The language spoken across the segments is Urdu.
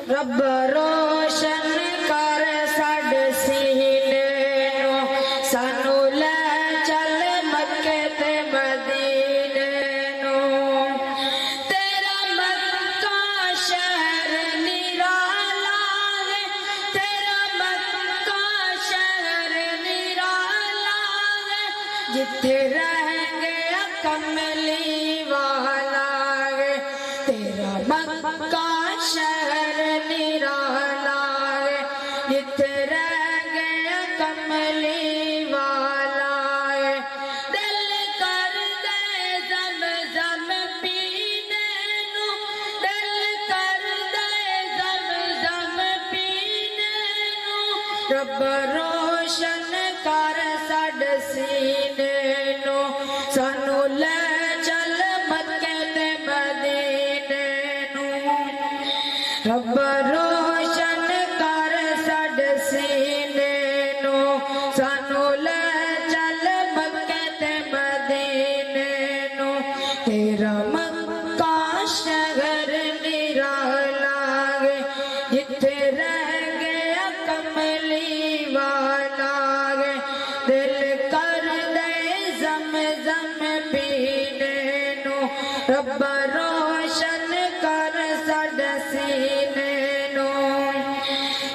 رب روشن کر ساڈے سینے نو سانو لے چل مکے تے مدینے نو تیرا مکہ شہر نرالا ہے تیرا مکہ شہر نرالا ہے جتھے رہیں گے کملی والا ہے تیرا مکہ شہر نرالا ہے جتھے رہ گیا کملی والا ہے دل کر دے زمزم پینے نو دل کر دے زمزم پینے نو رب روشن کر ساڈے سینے نو سانو لے چل مکے تے مدینے رب روشن کر ساڈے سینے نو سانو لے چل مکے تے مدینے نو تیرا مکہ شہر نرالا ہے جتھے رہ گیا کملی والا ہے دل کر دے زمزم پینے نو رب روشن کر ساڈے سینے نو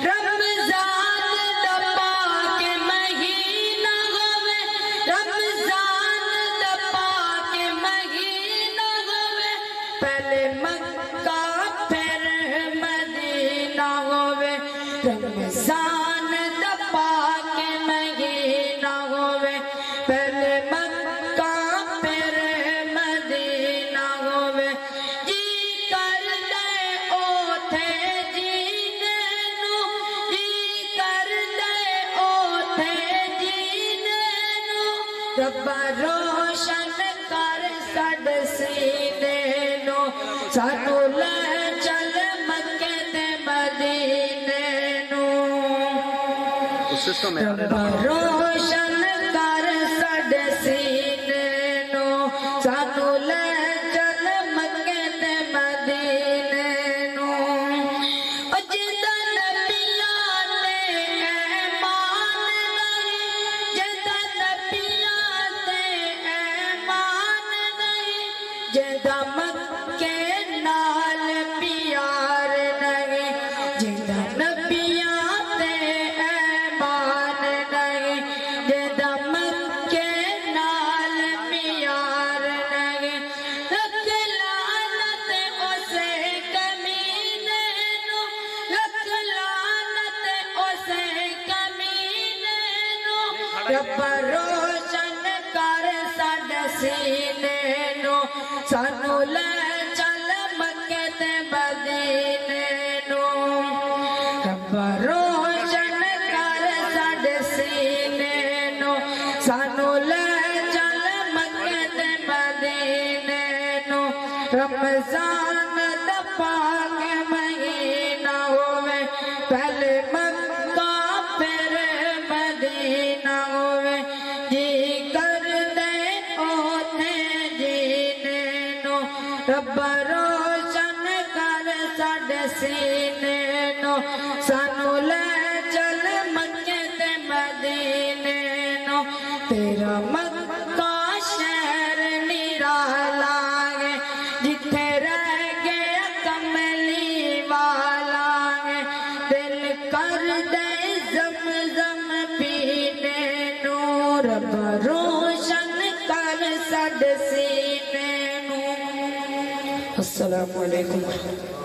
رمضان دا پاک مہینہ ہووے رمضان دا پاک مہینہ ہووے پہلے مکہ پھر مدینہ ہووے رمضان دا پاک مہینہ ہووے پہلے مکہ پھر مدینہ ہووے رب روشن کر ساڈے سینے نو سانو لے چل مکے تے مدینے نو رب روشن کر ساڈے سینے نو سانو لے چل مکے تے مدینے نو جدا نبیاں تے ایمان نہیں جدا نبیاں تے ایمان نہیں جدا مکے نال پیار نہیں جدا نبیاں تے ایمان نہیں جدا مکے نال پیار نہیں لکھ لعنت اسے کمینے نو لکھ لعنت اسے کمینے نو رب روشن کر ساڈے سینے نو سانو لے چل مکے تے مدینے نو رب روشن کر ساڈے سینے نو سانو لے چل مکے تے مدینے نو رمضان دا پاک مہینہ ہووے پہلے مکہ پھر مدینہ ہووے جی کر دے اوتھے جینے نو رب روشن کر ساڈے سینے نو سانو لے چل مکے تے مدینے نو تیرا مکہ شہر نرالا ہے جتھے رہ گیا کملی والا ہے دل کر دے زمزم پینے نو رب روشن کر ساڈے سینے نو السلام علیکم